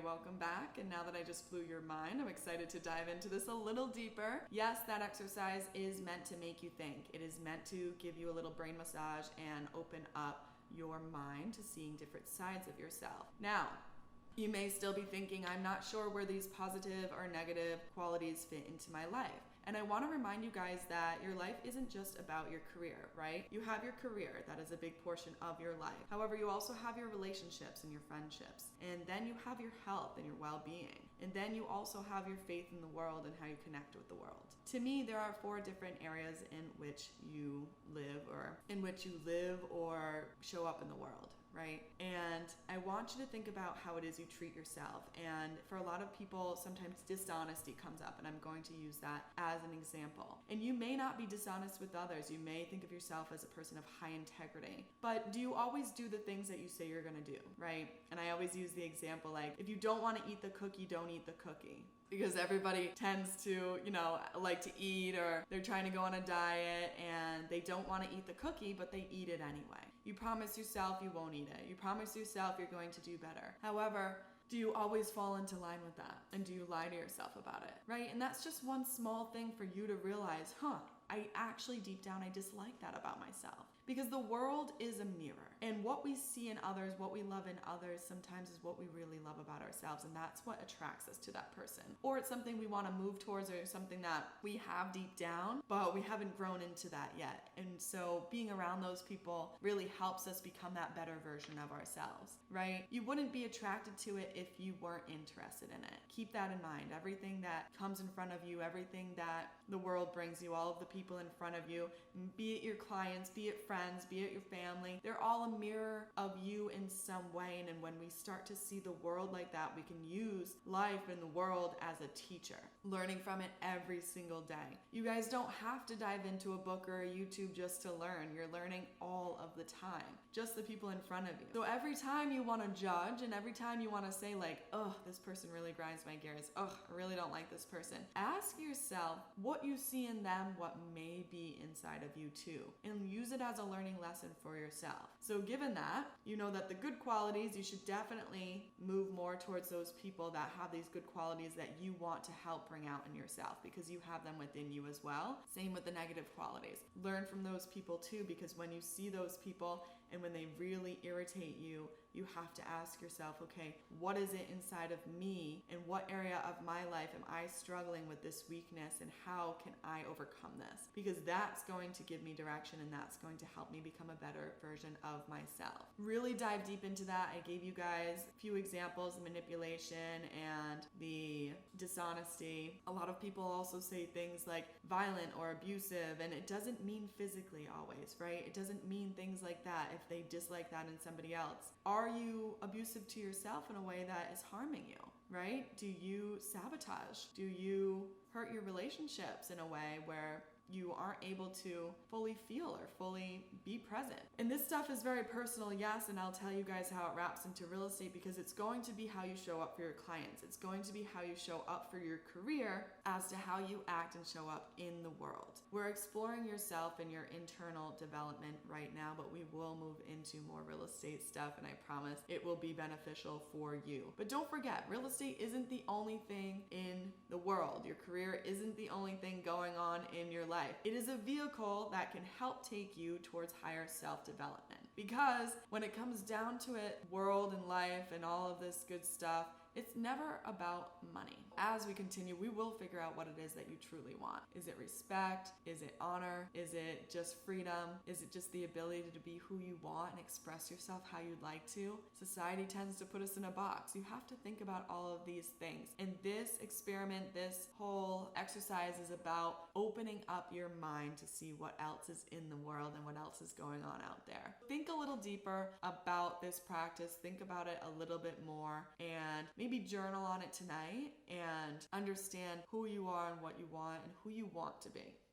welcome back. And now that I just blew your mind, I'm excited to dive into this a little deeper. Yes, that exercise is meant to make you think. It is meant to give you a little brain massage and open up your mind to seeing different sides of yourself. Now, you may still be thinking, I'm not sure where these positive or negative qualities fit into my life. And I want to remind you guys that your life isn't just about your career, right? You have your career, that is a big portion of your life. However, you also have your relationships and your friendships. And then you have your health and your well-being. And then you also have your faith in the world and how you connect with the world. To me, there are 4 different areas in which you live or show up in the world, right? And I want you to think about how it is you treat yourself. And for a lot of people, sometimes dishonesty comes up, and I'm going to use that as an example. And you may not be dishonest with others. You may think of yourself as a person of high integrity, but do you always do the things that you say you're gonna do, right? And I always use the example like, if you don't wanna eat the cookie, don't eat the cookie. Because everybody tends to, like to eat, or they're trying to go on a diet and they don't want to eat the cookie, but they eat it anyway. You promise yourself you won't eat it. You promise yourself you're going to do better. However, do you always fall into line with that? And do you lie to yourself about it, right? And that's just one small thing for you to realize, I actually deep down, I dislike that about myself. Because the world is a mirror, and what we see in others, what we love in others, sometimes is what we really love about ourselves, and that's what attracts us to that person. Or it's something we want to move towards, or something that we have deep down, but we haven't grown into that yet. And so being around those people really helps us become that better version of ourselves, right? You wouldn't be attracted to it if you weren't interested in it. Keep that in mind. Everything that comes in front of you, everything that the world brings you, all of the people in front of you, be it your clients, be it friends, be it your family, they're all a mirror of you in some way. And when we start to see the world like that, we can use life and the world as a teacher, learning from it every single day. You guys don't have to dive into a book or a YouTube just to learn. You're learning all of the time, just the people in front of you. So every time you want to judge, and every time you want to say like, oh, this person really grinds my gears, oh, I really don't like this person, ask yourself what you see in them, what may be inside of you too, and use it as a learning lesson for yourself. So given that, you know that the good qualities, you should definitely move more towards those people that have these good qualities that you want to help bring out in yourself, because you have them within you as well. Same with the negative qualities. Learn from those people too, because when you see those people and when they really irritate you, you have to ask yourself, okay, what is it inside of me, and what area of my life am I struggling with this weakness, and how can I overcome this? Because that's going to give me direction, and that's going to help me become a better version of myself. Really dive deep into that. I gave you guys a few examples, the manipulation and the dishonesty. A lot of people also say things like violent or abusive, and it doesn't mean physically always, right? It doesn't mean things like that if they dislike that in somebody else. Are you abusive to yourself in a way that is harming you, right? Do you sabotage? Do you hurt your relationships in a way where you aren't able to fully feel or fully be present? And this stuff is very personal, yes, and I'll tell you guys how it wraps into real estate, because it's going to be how you show up for your clients. It's going to be how you show up for your career as to how you act and show up in the world. We're exploring yourself and your internal development right now, but we will move into more real estate stuff, and I promise it will be beneficial for you. But don't forget, real estate isn't the only thing in the world. Your career isn't the only thing going on in your life. It is a vehicle that can help take you towards higher self-development. Because when it comes down to it, world and life and all of this good stuff, it's never about money. As we continue, we will figure out what it is that you truly want. Is it respect? Is it honor? Is it just freedom? Is it just the ability to be who you want and express yourself how you'd like to? Society tends to put us in a box. You have to think about all of these things. And this experiment, this whole exercise is about opening up your mind to see what else is in the world and what else is going on out there. Think a little deeper about this practice. Think about it a little bit more, and maybe journal on it tonight and understand who you are and what you want and who you want to be.